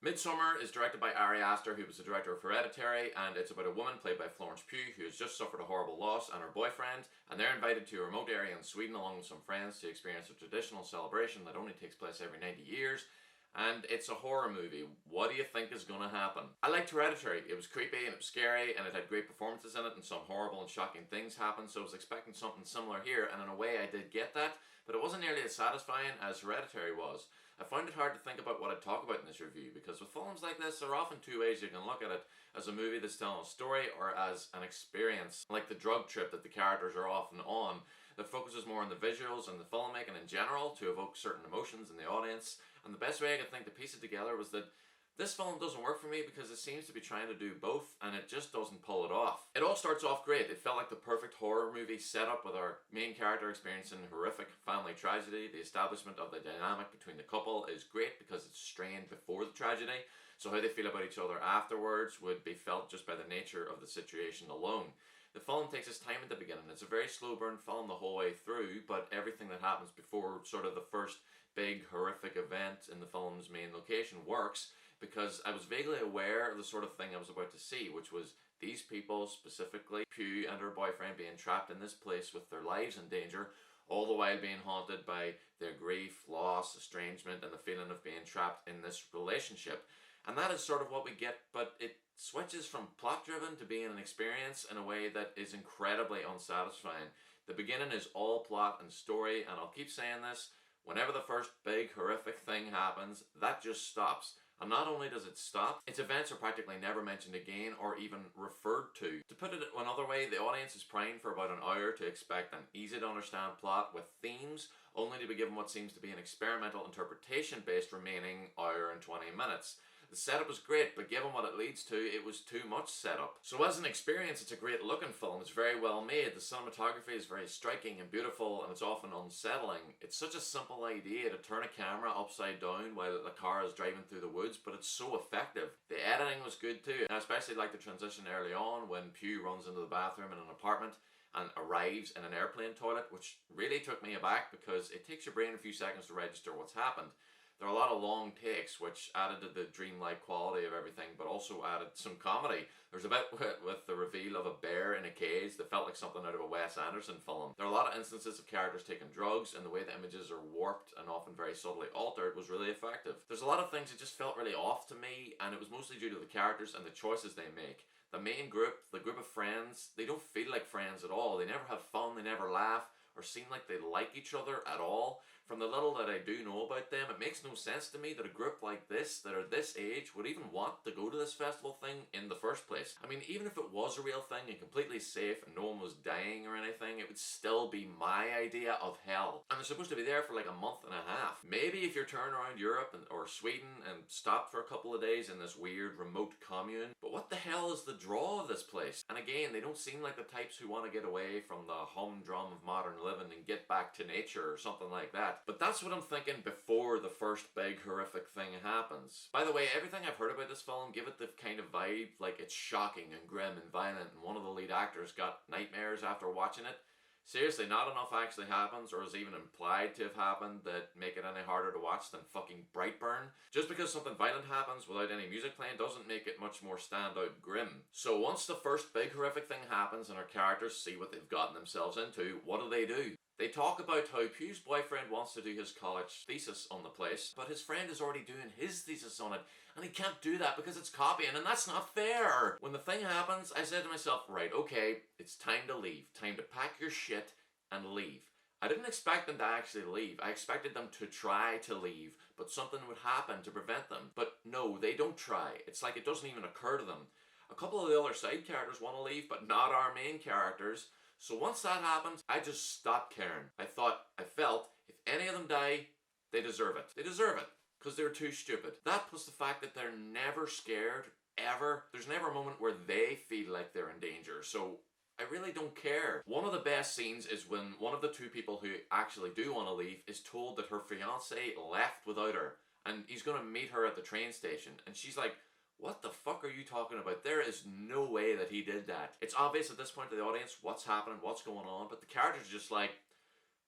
Midsommar is directed by Ari Aster, who was the director of Hereditary, and it's about a woman played by Florence Pugh who has just suffered a horrible loss and her boyfriend, and they're invited to a remote area in Sweden along with some friends to experience a traditional celebration that only takes place every 90 years. And it's a horror movie. What do you think is going to happen? I liked Hereditary. It was creepy and it was scary and it had great performances in it and some horrible and shocking things happened, so I was expecting something similar here, and in a way I did get that, but it wasn't nearly as satisfying as Hereditary was. I found it hard to think about what I'd talk about in this review, because with films like this, there are often two ways you can look at it: as a movie that's telling a story, or as an experience, like the drug trip that the characters are often on, that focuses more on the visuals and the filmmaking in general to evoke certain emotions in the audience. And the best way I could think to piece it together was that this film doesn't work for me because it seems to be trying to do both, and it just doesn't pull it off. It all starts off great. It felt like the perfect horror movie setup, with our main character experiencing horrific family tragedy. The establishment of the dynamic between the couple is great because it's strained before the tragedy, so how they feel about each other afterwards would be felt just by the nature of the situation alone. The film takes its time at the beginning. It's a very slow burn film the whole way through, but everything that happens before sort of the first big horrific event in the film's main location works, because I was vaguely aware of the sort of thing I was about to see, which was these people, specifically Pugh and her boyfriend, being trapped in this place with their lives in danger, all the while being haunted by their grief, loss, estrangement, and the feeling of being trapped in this relationship. And that is sort of what we get, but it switches from plot driven to being an experience in a way that is incredibly unsatisfying. The beginning is all plot and story, and I'll keep saying this, whenever the first big horrific thing happens, that just stops. And not only does it stop, its events are practically never mentioned again or even referred to. To put it another way, the audience is primed for about an hour to expect an easy to understand plot with themes, only to be given what seems to be an experimental interpretation based remaining hour and 20 minutes. The setup is great, but given what it leads to, it was too much setup. So as an experience, it's a great looking film. It's very well made. The cinematography is very striking and beautiful, and it's often unsettling. It's such a simple idea to turn a camera upside down while the car is driving through the woods, but it's so effective. The editing was good too. I especially like the transition early on when Pugh runs into the bathroom in an apartment and arrives in an airplane toilet, which really took me aback because it takes your brain a few seconds to register what's happened. There are a lot of long takes, which added to the dreamlike quality of everything, but also added some comedy. There's a bit with the reveal of a bear in a cage that felt like something out of a Wes Anderson film. There are a lot of instances of characters taking drugs, and the way the images are warped and often very subtly altered was really effective. There's a lot of things that just felt really off to me, and it was mostly due to the characters and the choices they make. The main group, the group of friends, they don't feel like friends at all. They never have fun, they never laugh, or seem like they like each other at all. From the little that I do know about them, it makes no sense to me that a group like this, that are this age, would even want to go to this festival thing in the first place. I mean, even if it was a real thing and completely safe and no one was dying or anything, it would still be my idea of hell. And they're supposed to be there for like a month and a half. Maybe if you're touring around Europe or Sweden and stopped for a couple of days in this weird remote commune, but what the hell is the draw of this place? And again, they don't seem like the types who want to get away from the humdrum of modern living and get back to nature or something like that. But that's what I'm thinking before the first big horrific thing happens. By the way, everything I've heard about this film give it the kind of vibe like it's shocking and grim and violent, and one of the lead actors got nightmares after watching it. Seriously, not enough actually happens, or is even implied to have happened, that make it any harder to watch than fucking Brightburn. Just because something violent happens without any music playing doesn't make it much more standout grim. So once the first big horrific thing happens and our characters see what they've gotten themselves into, what do? They talk about how Pugh's boyfriend wants to do his college thesis on the place, but his friend is already doing his thesis on it, and he can't do that because it's copying, and that's not fair! When the thing happens, I said to myself, right, okay, it's time to leave. Time to pack your shit and leave. I didn't expect them to actually leave. I expected them to try to leave, but something would happen to prevent them. But no, they don't try. It's like it doesn't even occur to them. A couple of the other side characters want to leave, but not our main characters. So once that happened, I just stopped caring. I felt, if any of them die, they deserve it. They deserve it, because they're too stupid. That plus the fact that they're never scared, ever. There's never a moment where they feel like they're in danger, so I really don't care. One of the best scenes is when one of the two people who actually do want to leave is told that her fiancé left without her, and he's going to meet her at the train station, and she's like, what the fuck are you talking about? There is no way that he did that. It's obvious at this point to the audience what's happening, what's going on, but the characters are just like,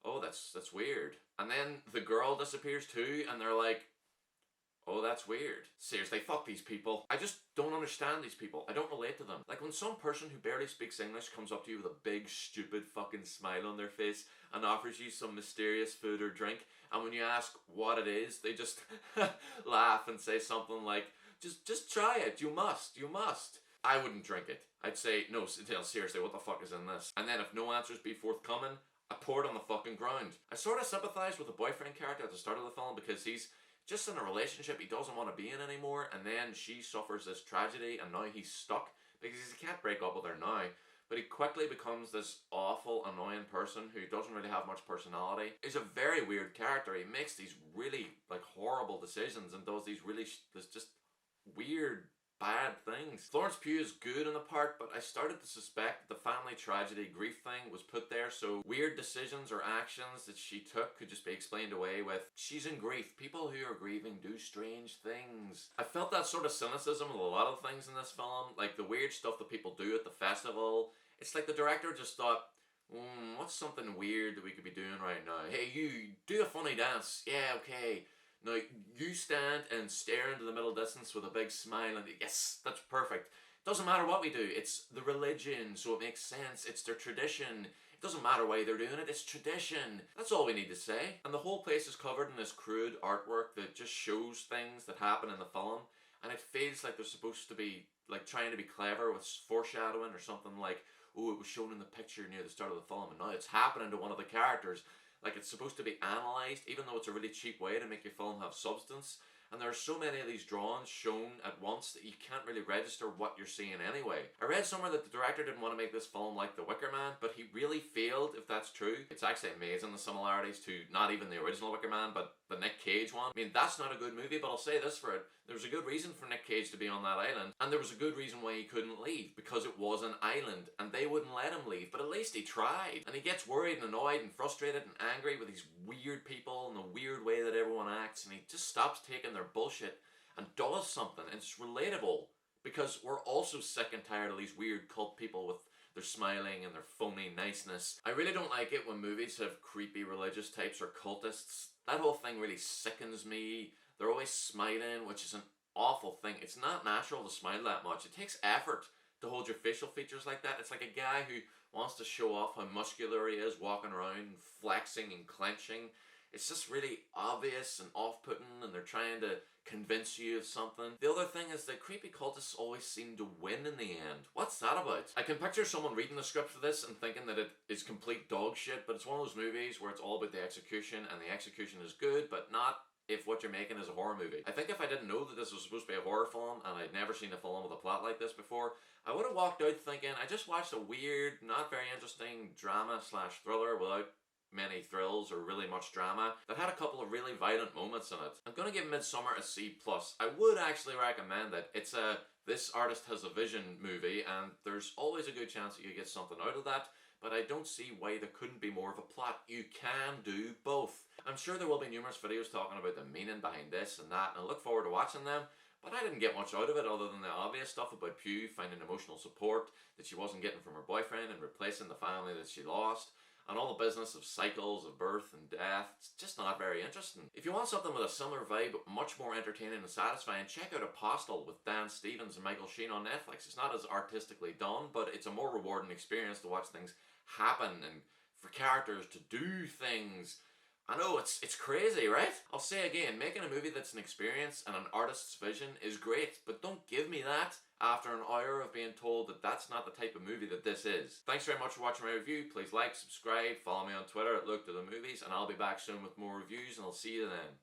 oh, that's weird. And then the girl disappears too, and they're like, oh, that's weird. Seriously, fuck these people. I just don't understand these people. I don't relate to them. Like when some person who barely speaks English comes up to you with a big, stupid fucking smile on their face and offers you some mysterious food or drink, and when you ask what it is, they just laugh and say something like, just try it. You must. I wouldn't drink it. I'd say, no, seriously, what the fuck is in this? And then if no answers be forthcoming, I pour it on the fucking ground. I sort of sympathise with the boyfriend character at the start of the film because he's just in a relationship he doesn't want to be in anymore, and then she suffers this tragedy and now he's stuck because he can't break up with her now. But he quickly becomes this awful, annoying person who doesn't really have much personality. He's a very weird character. He makes these really, like, horrible decisions and does these really, just weird, bad things. Florence Pugh is good in the part, but I started to suspect the family tragedy grief thing was put there so weird decisions or actions that she took could just be explained away with, she's in grief. People who are grieving do strange things. I felt that sort of cynicism with a lot of things in this film, like the weird stuff that people do at the festival. It's like the director just thought, what's something weird that we could be doing right now? Hey, you, do a funny dance. Yeah, okay. Now, you stand and stare into the middle distance with a big smile and yes, that's perfect. Doesn't matter what we do, it's the religion, so it makes sense. It's their tradition. It doesn't matter why they're doing it, it's tradition. That's all we need to say. And the whole place is covered in this crude artwork that just shows things that happen in the film, and it feels like they're supposed to be like trying to be clever with foreshadowing or something like, oh, it was shown in the picture near the start of the film and now it's happening to one of the characters. Like it's supposed to be analysed, even though it's a really cheap way to make your film have substance. And there are so many of these drawings shown at once that you can't really register what you're seeing anyway. I read somewhere that the director didn't want to make this film like The Wicker Man, but he really failed if that's true. It's actually amazing the similarities to not even the original Wicker Man, but the Nick Cage one. I mean, that's not a good movie, but I'll say this for it. There was a good reason for Nick Cage to be on that island, and there was a good reason why he couldn't leave, because it was an island, and they wouldn't let him leave, but at least he tried. And he gets worried and annoyed and frustrated and angry with these weird people and the weird way that everyone acts, and he just stops taking their bullshit and does something, and it's relatable, because we're also sick and tired of these weird cult people with their smiling and their phony niceness. I really don't like it when movies have creepy religious types or cultists. That whole thing really sickens me. They're always smiling, which is an awful thing. It's not natural to smile that much. It takes effort to hold your facial features like that. It's like a guy who wants to show off how muscular he is, walking around, flexing and clenching. It's just really obvious and off-putting, and they're trying to convince you of something. The other thing is that creepy cultists always seem to win in the end. What's that about? I can picture someone reading the script for this and thinking that it is complete dog shit, but it's one of those movies where it's all about the execution, and the execution is good, but not if what you're making is a horror movie. I think if I didn't know that this was supposed to be a horror film, and I'd never seen a film with a plot like this before, I would have walked out thinking, I just watched a weird, not very interesting drama/thriller without many thrills or really much drama that had a couple of really violent moments in it. I'm gonna give Midsommar a C+. I would actually recommend it. It's a this artist has a vision movie, and there's always a good chance that you get something out of that, but I don't see why there couldn't be more of a plot. You can do both. I'm sure there will be numerous videos talking about the meaning behind this and that, and I look forward to watching them, but I didn't get much out of it other than the obvious stuff about Pugh finding emotional support that she wasn't getting from her boyfriend and replacing the family that she lost, and all the business of cycles of birth and death. It's just not very interesting. If you want something with a similar vibe but much more entertaining and satisfying, check out Apostle with Dan Stevens and Michael Sheen on Netflix. It's not as artistically done, but it's a more rewarding experience to watch things happen and for characters to do things. I know, it's crazy, right? I'll say again, making a movie that's an experience and an artist's vision is great, but don't give me that after an hour of being told that that's not the type of movie that this is. Thanks very much for watching my review. Please like, subscribe, follow me on Twitter at Look to the Movies, and I'll be back soon with more reviews, and I'll see you then.